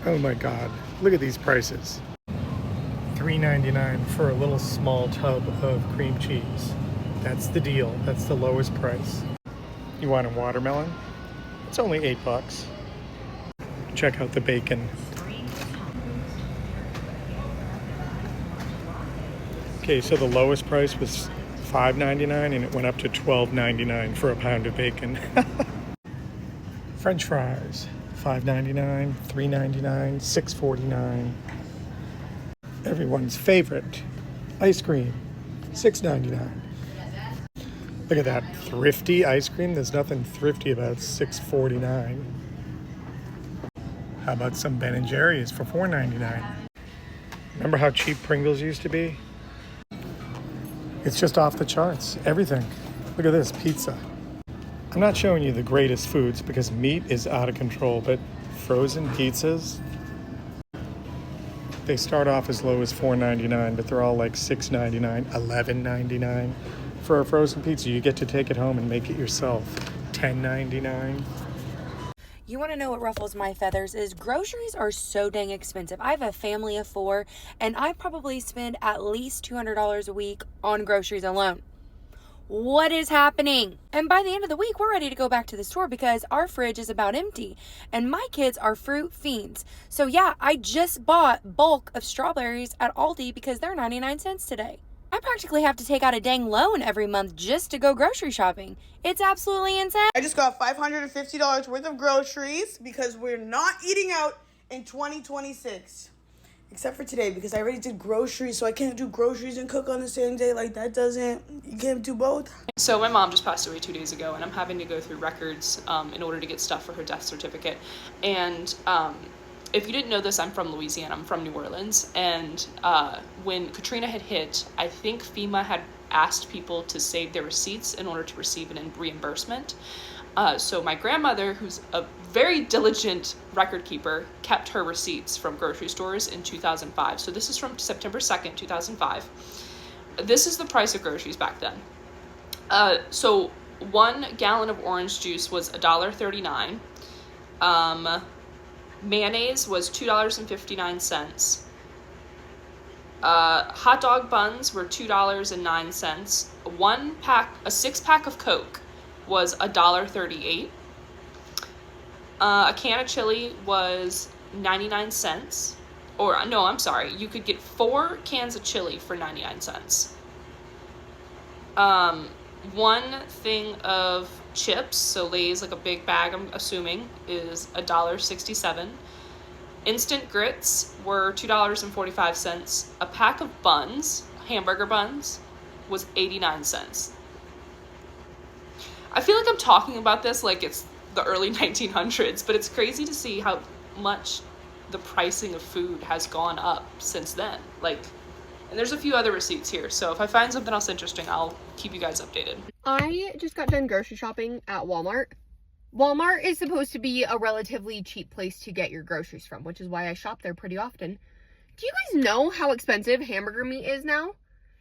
Oh my God, look at these prices. $3.99 for a little small tub of cream cheese. That's the deal, that's the lowest price. You want a watermelon? It's only $8. Check out the bacon. Okay, so the lowest price was $5.99 and it went up to $12.99 for a pound of bacon. French fries, $5.99, $3.99, $6.49. Everyone's favorite, ice cream, $6.99. Look at that thrifty ice cream. There's nothing thrifty about $6.49. How about some Ben & Jerry's for $4.99? Remember how cheap Pringles used to be? It's just off the charts. Everything. Look at this, pizza. I'm not showing you the greatest foods because meat is out of control, but frozen pizzas, they start off as low as $4.99, but they're all like $6.99, $11.99. For a frozen pizza, you get to take it home and make it yourself. $10.99. You want to know what ruffles my feathers is? Groceries are so dang expensive. I have a family of 4, and I probably spend at least $200 a week on groceries alone. What is happening? And by the end of the week, we're ready to go back to the store because our fridge is about empty. And my kids are fruit fiends. So yeah, I just bought bulk of strawberries at Aldi because they're 99 cents today. I practically have to take out a dang loan every month just to go grocery shopping. It's absolutely insane. I just got $550 worth of groceries because we're not eating out in 2026. Except for today, because I already did groceries, so I can't do groceries and cook on the same day. Like, that doesn't, you can't do both. So my mom just passed away 2 days ago, and I'm having to go through records in order to get stuff for her death certificate. And if you didn't know this, I'm from Louisiana. I'm from New Orleans. And when Katrina had hit, I think FEMA had asked people to save their receipts in order to receive an reimbursement. So my grandmother, who's a very diligent record keeper, kept her receipts from grocery stores in 2005. So this is from September 2nd, 2005. This is the price of groceries back then. So 1 gallon of orange juice was $1.39. Mayonnaise was $2.59. Hot dog buns were $2.09. A 6-pack of Coke was $1.38. A can of chili was 99 cents. Or, no, I'm sorry. You could get 4 cans of chili for 99 cents. 1 thing of chips, so Lay's, like a big bag, I'm assuming, is $1.67. Instant grits were $2.45. A pack of buns, hamburger buns, was 89 cents. I feel like I'm talking about this like it's the early 1900s, but it's crazy to see how much the pricing of food has gone up since then. Like, and there's a few other receipts here, so if I find something else interesting, I'll keep you guys updated. I just got done grocery shopping at Walmart. Walmart is supposed to be a relatively cheap place to get your groceries from, which is why I shop there pretty often. Do you guys know how expensive hamburger meat is now?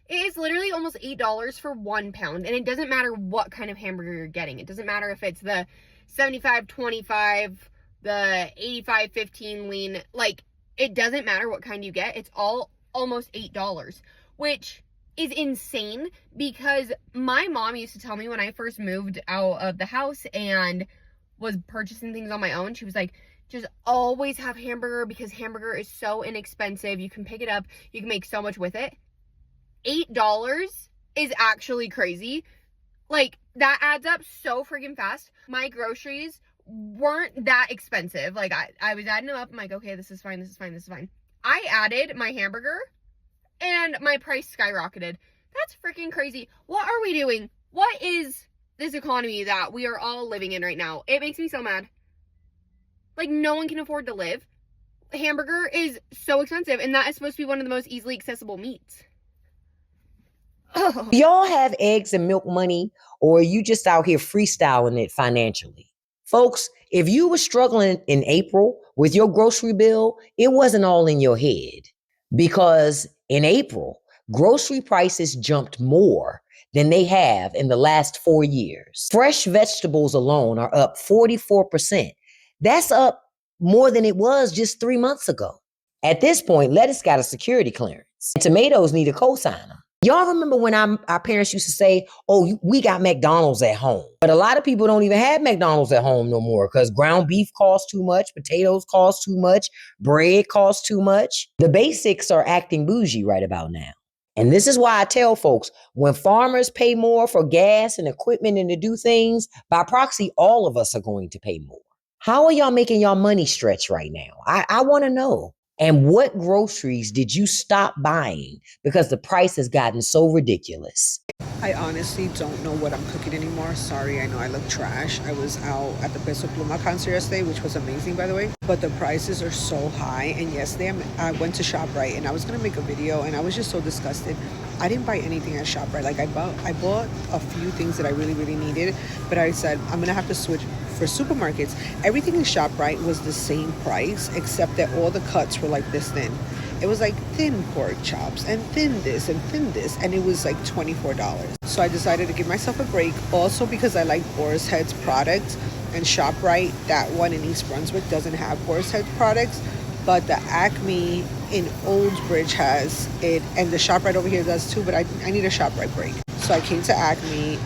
It is literally almost $8 for 1 pound, and it doesn't matter what kind of hamburger you're getting. It doesn't matter if it's the 75-25, the 85-15 lean. Like, it doesn't matter what kind you get. It's all almost $8, which is insane because my mom used to tell me when I first moved out of the house and was purchasing things on my own, she was like, just always have hamburger because hamburger is so inexpensive. You can pick it up. You can make so much with it. $8 is actually crazy. Like, that adds up so freaking fast. My groceries weren't that expensive. Like, I was adding them up. I'm like, okay, this is fine, this is fine, this is fine. I added my hamburger and my price skyrocketed. That's freaking crazy. What are we doing? What is this economy that we are all living in right now? It makes me so mad. Like, no one can afford to live. Hamburger is so expensive, and that is supposed to be one of the most easily accessible meats. Do y'all have eggs and milk money, or are you just out here freestyling it financially? Folks, if you were struggling in April with your grocery bill, it wasn't all in your head. Because in April, grocery prices jumped more than they have in the last 4 years. Fresh vegetables alone are up 44%. That's up more than it was just 3 months ago. At this point, lettuce got a security clearance. And tomatoes need a cosigner. Y'all remember when our parents used to say, oh, we got McDonald's at home. But a lot of people don't even have McDonald's at home no more because ground beef costs too much, potatoes cost too much, bread costs too much. The basics are acting bougie right about now. And this is why I tell folks, when farmers pay more for gas and equipment and to do things, by proxy, all of us are going to pay more. How are y'all making y'all money stretch right now? I want to know. And what groceries did you stop buying because the price has gotten so ridiculous? I honestly don't know what I'm cooking anymore. Sorry, I know I look trash. I was out at the Peso Pluma concert yesterday, which was amazing, by the way. But the prices are so high. And yesterday I went to ShopRite and I was going to make a video and I was just so disgusted. I didn't buy anything at ShopRite. Like I bought a few things that I really, really needed. But I said, I'm going to have to switch for supermarkets. Everything in ShopRite was the same price, except that all the cuts were like this thin. It was like thin pork chops and thin this and thin this, and it was like $24. So I decided to give myself a break. Also because I like Boar's Head's products, and ShopRite, that one in East Brunswick, doesn't have Boar's Head products, but the Acme in Oldbridge has it, and the ShopRite over here does too, but I need a ShopRite break. So I came to Acme.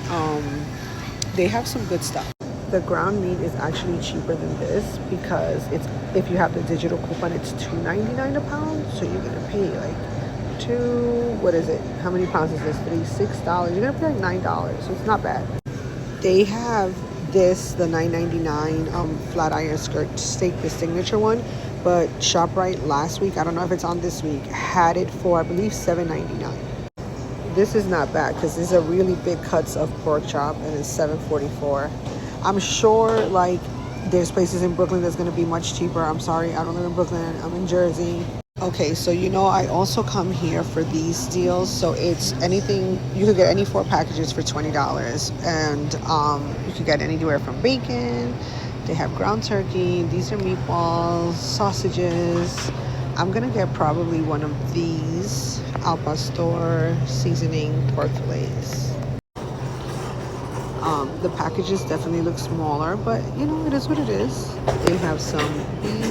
They have some good stuff. The ground meat is actually cheaper than this because it's, if you have the digital coupon, it's $2.99 a pound. So you're gonna pay like what is it? How many pounds is this? $6. You're gonna pay like $9. So it's not bad. They have this, the $9.99 flat iron skirt steak, the signature one. But ShopRite last week, I don't know if it's on this week, had it for I believe $7.99. This is not bad because these are really big cuts of pork chop and it's $7.44. I'm sure like there's places in Brooklyn that's going to be much cheaper. I'm sorry, I don't live in Brooklyn. I'm in Jersey. Okay, so I also come here for these deals. So it's anything, you could get any 4 packages for $20. And you could get anywhere from bacon. They have ground turkey. These are meatballs, sausages. I'm going to get probably one of these al pastor seasoning pork fillets. The packages definitely look smaller, but it is what it is. They have some beef,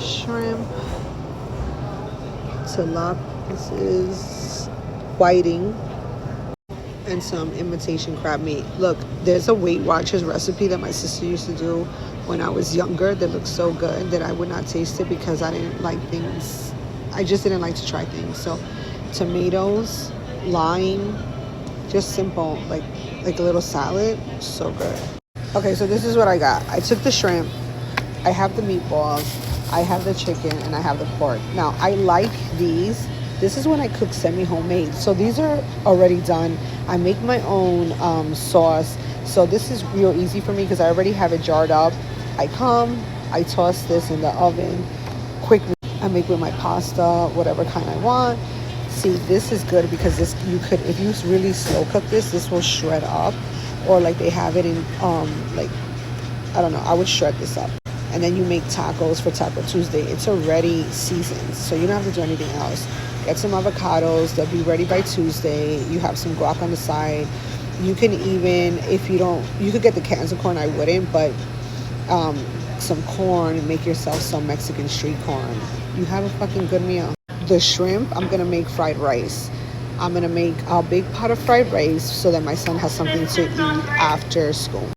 shrimp, tilapia, this is whiting, and some imitation crab meat. Look, there's a Weight Watchers recipe that my sister used to do when I was younger that looks so good that I would not taste it because I didn't like things. I just didn't like to try things. So tomatoes, lime, just simple, like a little salad. So good. Okay, so this is what I got. I took the shrimp, I have the meatballs, I have the chicken, and I have the pork. Now I like these. This is when I cook semi-homemade. So these are already done. I make my own sauce. So this is real easy for me because I already have it jarred up. I toss this in the oven quickly. I make with my pasta, whatever kind I want. See, this is good because this, if you really slow cook this will shred up. Or like they have it in I don't know, I would shred this up. And then you make tacos for Taco Tuesday. It's already seasoned, so you don't have to do anything else. Get some avocados, they'll be ready by Tuesday. You have some guac on the side. You can even, you could get the cans of corn, I wouldn't, but some corn and make yourself some Mexican street corn. You have a fucking good meal. The shrimp, I'm gonna make fried rice. I'm gonna make a big pot of fried rice so that my son has something to eat after school.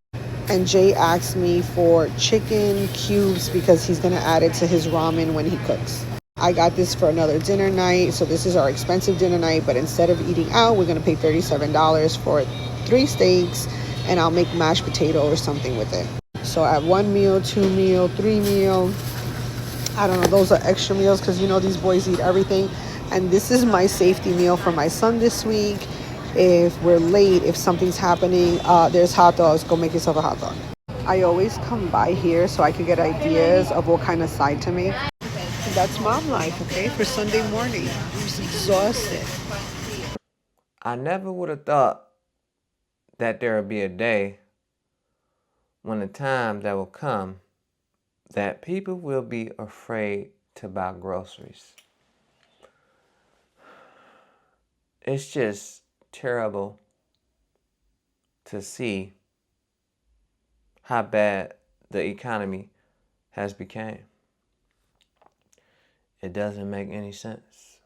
And Jay asked me for chicken cubes because he's gonna add it to his ramen when he cooks. I got this for another dinner night, so this is our expensive dinner night, but instead of eating out, we're gonna pay $37 for 3 steaks, and I'll make mashed potato or something with it. So I have 1 meal, 2 meal, 3 meal. I don't know, those are extra meals because these boys eat everything. And this is my safety meal for my son this week. If we're late, if something's happening, there's hot dogs. Go make yourself a hot dog. I always come by here so I can get ideas of what kind of side to make. And that's mom life, okay, for Sunday morning. I'm just exhausted. I never would have thought that there would be a day when a time that will come that people will be afraid to buy groceries. It's just terrible to see how bad the economy has become. It doesn't make any sense.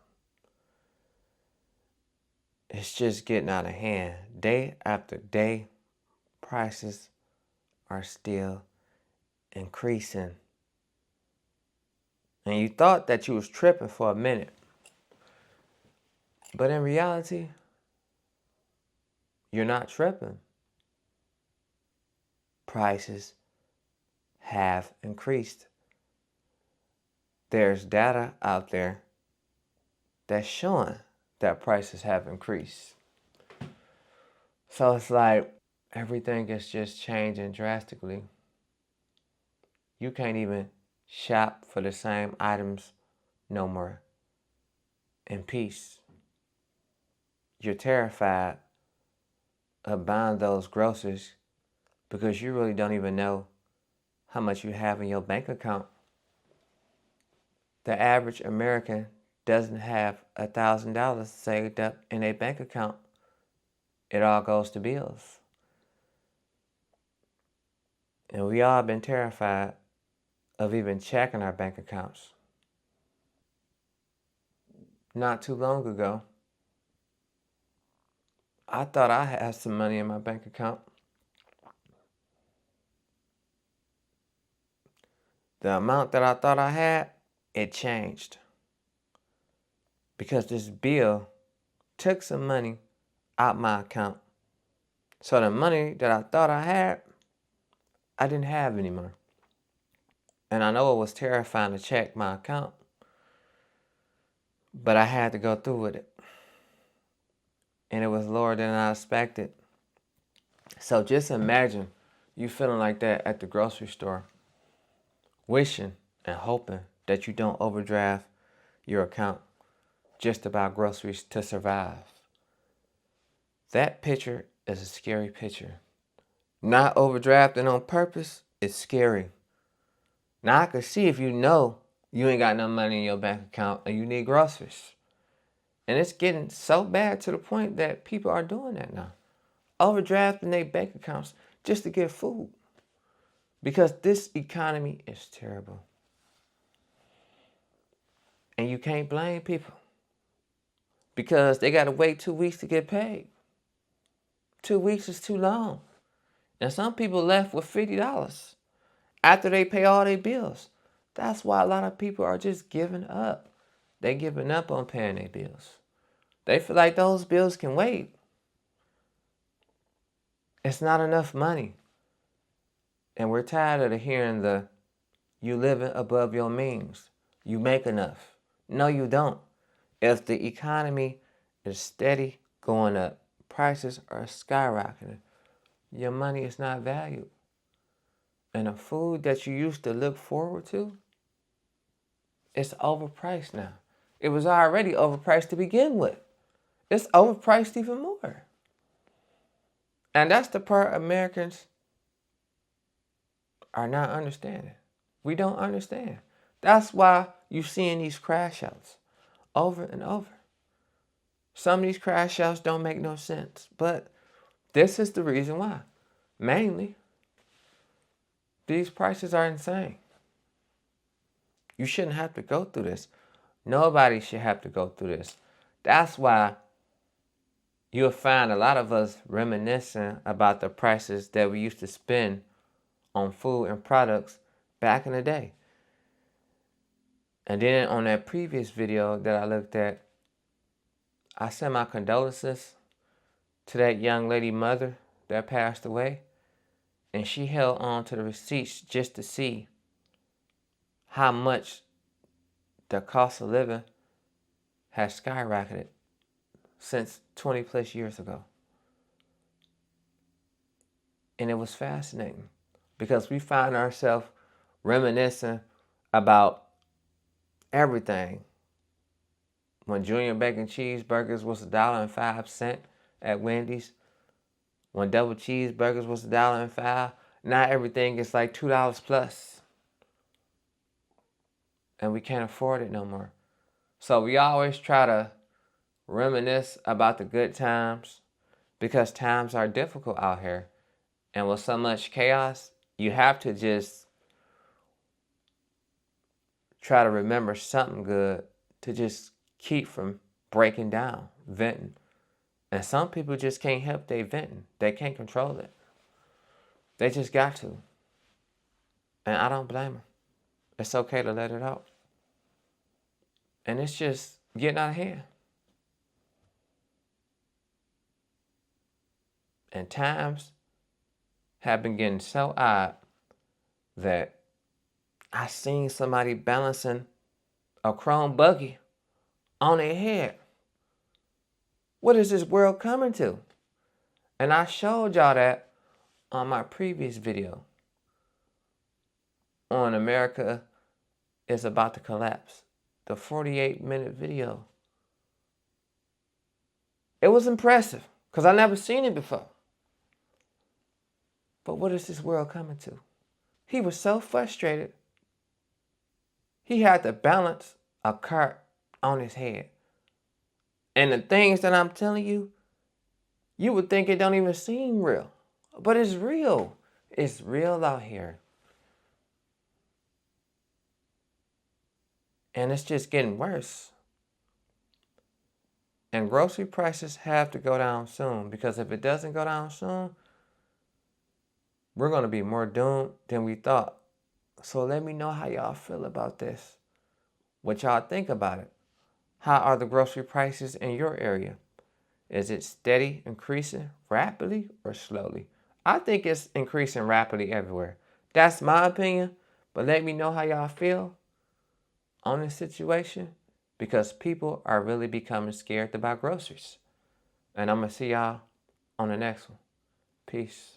It's just getting out of hand. Day after day, prices are still increasing. And you thought that you was tripping for a minute. But in reality, you're not tripping. Prices have increased. There's data out there that's showing that prices have increased. So it's like everything is just changing drastically. You can't even shop for the same items no more in peace. You're terrified of buying those groceries because you really don't even know how much you have in your bank account. The average American doesn't have $1,000 saved up in a bank account. It all goes to bills. And we all been terrified of even checking our bank accounts. Not too long ago, I thought I had some money in my bank account. The amount that I thought I had, it changed. Because this bill took some money out my account. So the money that I thought I had, I didn't have anymore. And I know it was terrifying to check my account, but I had to go through with it. And it was lower than I expected. So just imagine you feeling like that at the grocery store, wishing and hoping that you don't overdraft your account just to buy groceries to survive. That picture is a scary picture. Not overdrafting on purpose is scary. Now I can see if you know you ain't got no money in your bank account and you need groceries. And it's getting so bad to the point that people are doing that now. Overdrafting their bank accounts just to get food. Because this economy is terrible. And you can't blame people. Because they got to wait 2 weeks to get paid. 2 weeks is too long. And some people left with $50 after they pay all their bills. That's why a lot of people are just giving up. They giving up on paying their bills. They feel like those bills can wait. It's not enough money. And we're tired of hearing the, you living above your means. You make enough. No, you don't. If the economy is steady going up, prices are skyrocketing, your money is not valued. And the food that you used to look forward to, it's overpriced now. It was already overpriced to begin with. It's overpriced even more. And that's the part Americans are not understanding. We don't understand. That's why you're seeing these crash outs over and over. Some of these crash outs don't make no sense, but this is the reason why. Mainly, these prices are insane. You shouldn't have to go through this. Nobody should have to go through this. That's why you'll find a lot of us reminiscing about the prices that we used to spend on food and products back in the day. And then on that previous video that I looked at, I sent my condolences to that young lady mother that passed away. And she held on to the receipts just to see how much the cost of living has skyrocketed since 20 plus years ago. And it was fascinating because we find ourselves reminiscing about everything. When Junior Bacon Cheeseburgers was $1.05 at Wendy's, when double cheeseburgers was $1.05, now everything is like $2 plus. And we can't afford it no more. So we always try to reminisce about the good times because times are difficult out here. And with so much chaos, you have to just try to remember something good to just keep from breaking down, venting. And some people just can't help they venting. They can't control it. They just got to. And I don't blame them. It's okay to let it out. And it's just getting out of hand. And times have been getting so odd that I seen somebody balancing a chrome buggy on their head. What is this world coming to? And I showed y'all that on my previous video on America is about to collapse. The 48-minute video. It was impressive because I never seen it before. But what is this world coming to? He was so frustrated. He had to balance a cart on his head. And the things that I'm telling you, you would think it don't even seem real. But it's real. It's real out here. And it's just getting worse. And grocery prices have to go down soon, because if it doesn't go down soon, we're going to be more doomed than we thought. So let me know how y'all feel about this. What y'all think about it. How are the grocery prices in your area? Is it steady increasing rapidly or slowly? I think it's increasing rapidly everywhere. That's my opinion. But let me know how y'all feel on this situation, because people are really becoming scared to buy groceries. And I'm going to see y'all on the next one. Peace.